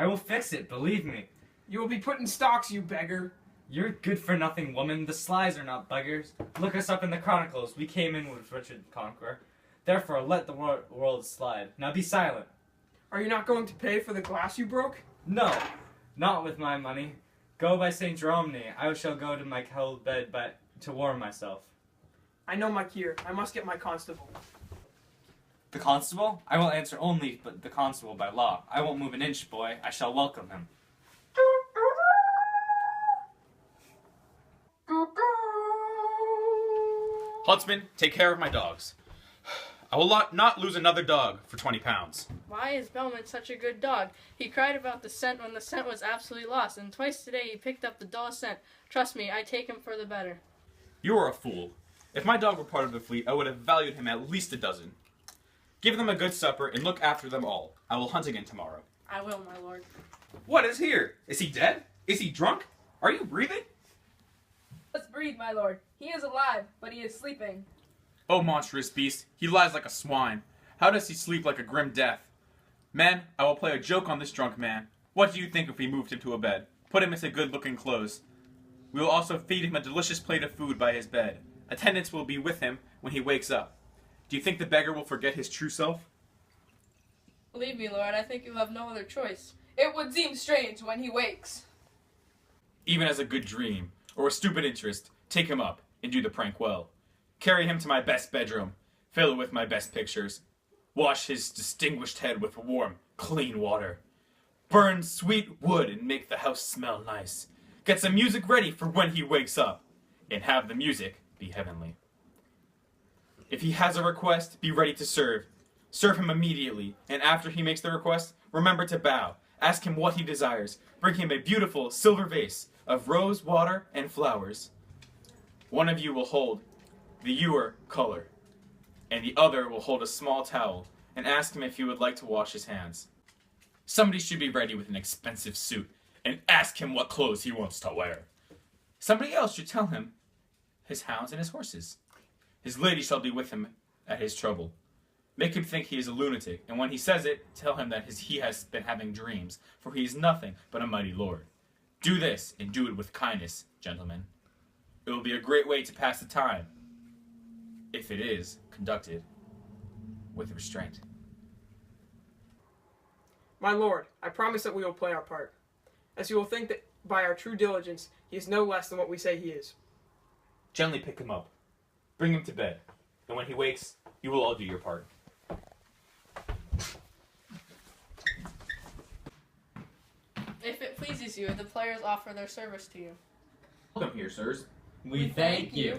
I will fix it, believe me. You will be put in stocks, you beggar. You're a good-for-nothing woman. The Slys are not beggars. Look us up in the chronicles. We came in with Richard the Conqueror. Therefore, let the world slide. Now be silent. Are you not going to pay for the glass you broke? No, not with my money. Go by St. Jerome. I shall go to my cold bed to warm myself. I know my cure. I must get my constable. The constable? I will answer only but the constable by law. I won't move an inch, boy. I shall welcome him. Huntsman, take care of my dogs. I will not lose another dog for 20 pounds. Why is Bellman such a good dog? He cried about the scent when the scent was absolutely lost, and twice today he picked up the dullest scent. Trust me, I take him for the better. You are a fool. If my dog were part of the fleet, I would have valued him at least a dozen. Give them a good supper and look after them all. I will hunt again tomorrow. I will, my lord. What is here? Is he dead? Is he drunk? Are you breathing? Let's breathe, my lord. He is alive, but he is sleeping. Oh, monstrous beast, he lies like a swine. How does he sleep like a grim death? Men, I will play a joke on this drunk man. What do you think if we moved him to a bed? Put him into good-looking clothes. We will also feed him a delicious plate of food by his bed. Attendants will be with him when he wakes up. Do you think the beggar will forget his true self? Believe me, lord, I think you have no other choice. It would seem strange when he wakes. Even as a good dream, or a stupid interest, take him up, and do the prank well. Carry him to my best bedroom, fill it with my best pictures. Wash his distinguished head with warm, clean water. Burn sweet wood and make the house smell nice. Get some music ready for when he wakes up, and have the music be heavenly. If he has a request, be ready to serve. Serve him immediately, and after he makes the request, remember to bow. Ask him what he desires. Bring him a beautiful silver vase of rose water and flowers. One of you will hold the ewer color, and the other will hold a small towel, and ask him if he would like to wash his hands. Somebody should be ready with an expensive suit, and ask him what clothes he wants to wear. Somebody else should tell him his hounds and his horses. His lady shall be with him at his trouble. Make him think he is a lunatic, and when he says it, tell him that he has been having dreams, for he is nothing but a mighty lord. Do this, and do it with kindness, gentlemen. It will be a great way to pass the time, if it is conducted with restraint. My lord, I promise that we will play our part, as you will think that by our true diligence he is no less than what we say he is. Gently pick him up. Bring him to bed, and when he wakes, you will all do your part. If it pleases you, the players offer their service to you. Welcome here, sirs. We thank you.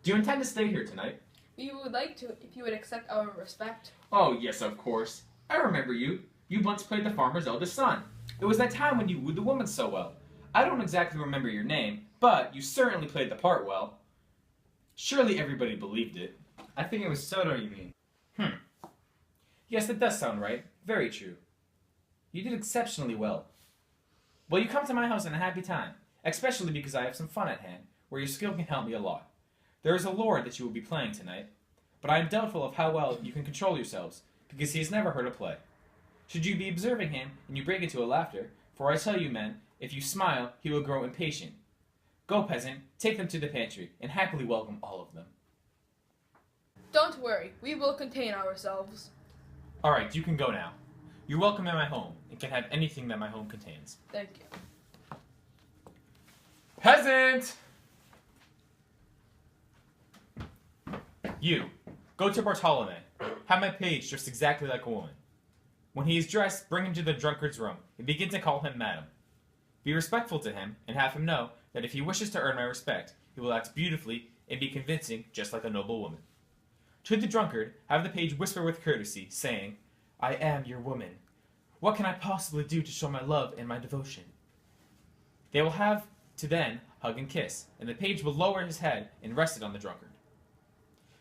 Do you intend to stay here tonight? We would like to, if you would accept our respect. Oh, yes, of course. I remember you. You once played the farmer's eldest son. It was that time when you wooed the woman so well. I don't exactly remember your name, but you certainly played the part well. Surely everybody believed it. I think it was Soto, you mean. Yes, that does sound right. Very true. You did exceptionally well. Well, you come to my house in a happy time, especially because I have some fun at hand, where your skill can help me a lot. There is a lord that you will be playing tonight, but I am doubtful of how well you can control yourselves, because he has never heard a play. Should you be observing him, and you break into a laughter, for I tell you, men, if you smile, he will grow impatient. Go, peasant, take them to the pantry, and happily welcome all of them. Don't worry, we will contain ourselves. All right, you can go now. You're welcome in my home, and can have anything that my home contains. Thank you. Peasant! You, go to Bartolome. Have my page dressed exactly like a woman. When he is dressed, bring him to the drunkard's room, and begin to call him madam. Be respectful to him, and have him know that if he wishes to earn my respect, he will act beautifully and be convincing just like a noble woman. To the drunkard, have the page whisper with courtesy, saying, I am your woman. What can I possibly do to show my love and my devotion? They will have to then hug and kiss, and the page will lower his head and rest it on the drunkard.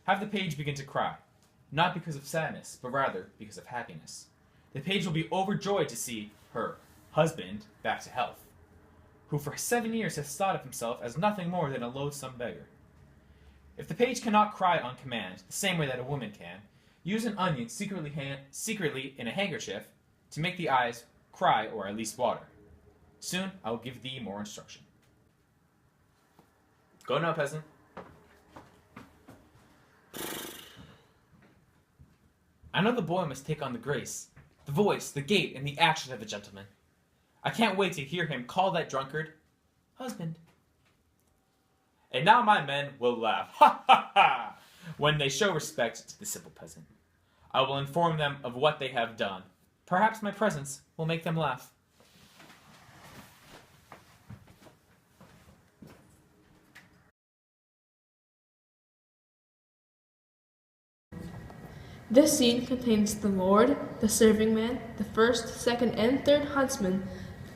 Have the page begin to cry, not because of sadness, but rather because of happiness. The page will be overjoyed to see her husband back to health, who for 7 years has thought of himself as nothing more than a loathsome beggar. If the page cannot cry on command, the same way that a woman can, use an onion secretly in a handkerchief to make the eyes cry, or at least water. Soon I will give thee more instruction. Go now, peasant. I know the boy must take on the grace, the voice, the gait, and the action of a gentleman. I can't wait to hear him call that drunkard husband. And now my men will laugh, ha ha ha, when they show respect to the simple peasant. I will inform them of what they have done. Perhaps my presence will make them laugh. This scene contains the lord, the serving man, the first, second, and third huntsman,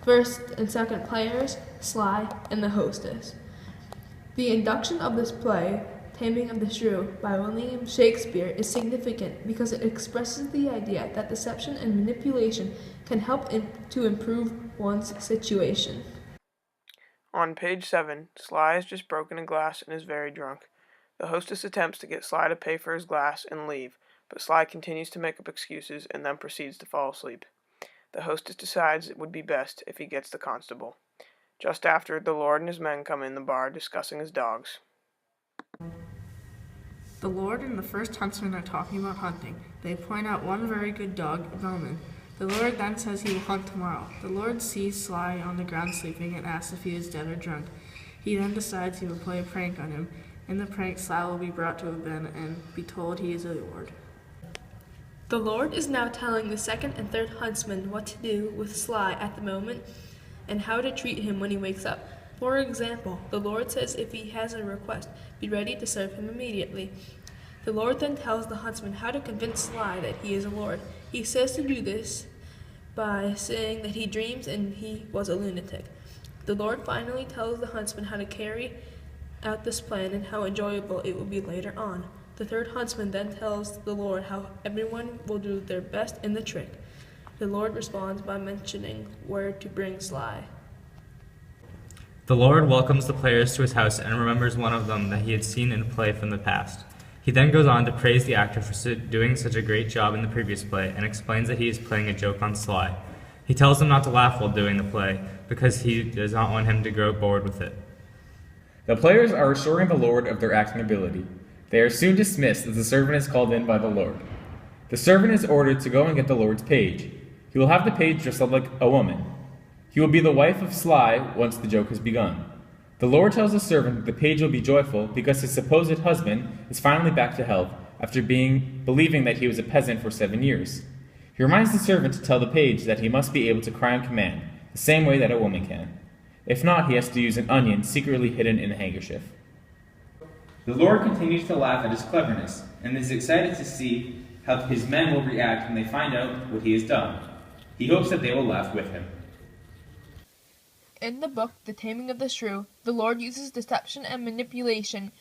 first and second players, Sly, and the hostess. The induction of this play, Taming of the Shrew, by William Shakespeare, is significant because it expresses the idea that deception and manipulation can help to improve one's situation. On page 7, Sly has just broken a glass and is very drunk. The hostess attempts to get Sly to pay for his glass and leave, but Sly continues to make up excuses and then proceeds to fall asleep. The hostess decides it would be best if he gets the constable. Just after, the lord and his men come in the bar discussing his dogs. The lord and the first huntsman are talking about hunting. They point out one very good dog, Bowman. The lord then says he will hunt tomorrow. The lord sees Sly on the ground sleeping and asks if he is dead or drunk. He then decides he will play a prank on him. In the prank, Sly will be brought to a bin and be told he is a lord. The lord is now telling the second and third huntsmen what to do with Sly at the moment and how to treat him when he wakes up. For example, the lord says if he has a request, be ready to serve him immediately. The lord then tells the huntsman how to convince Sly that he is a lord. He says to do this by saying that he dreams and he was a lunatic. The lord finally tells the huntsman how to carry out this plan and how enjoyable it will be later on. The third huntsman then tells the lord how everyone will do their best in the trick. The lord responds by mentioning where to bring Sly. The lord welcomes the players to his house and remembers one of them that he had seen in a play from the past. He then goes on to praise the actor for doing such a great job in the previous play and explains that he is playing a joke on Sly. He tells him not to laugh while doing the play because he does not want him to grow bored with it. The players are assuring the lord of their acting ability. They are soon dismissed as the servant is called in by the lord. The servant is ordered to go and get the lord's page. He will have the page dressed up like a woman. He will be the wife of Sly once the joke has begun. The lord tells the servant that the page will be joyful because his supposed husband is finally back to health after believing that he was a peasant for 7 years. He reminds the servant to tell the page that he must be able to cry on command, the same way that a woman can. If not, he has to use an onion secretly hidden in a handkerchief. The lord continues to laugh at his cleverness, and is excited to see how his men will react when they find out what he has done. He hopes that they will laugh with him. In the book, The Taming of the Shrew, the lord uses deception and manipulation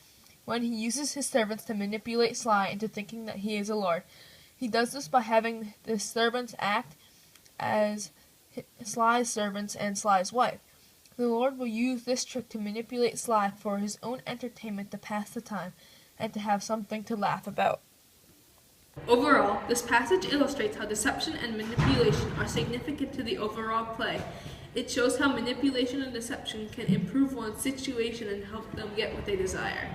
when he uses his servants to manipulate Sly into thinking that he is a lord. He does this by having the servants act as Sly's servants and Sly's wife. The lord will use this trick to manipulate Sly for his own entertainment to pass the time and to have something to laugh about. Overall, this passage illustrates how deception and manipulation are significant to the overall play. It shows how manipulation and deception can improve one's situation and help them get what they desire.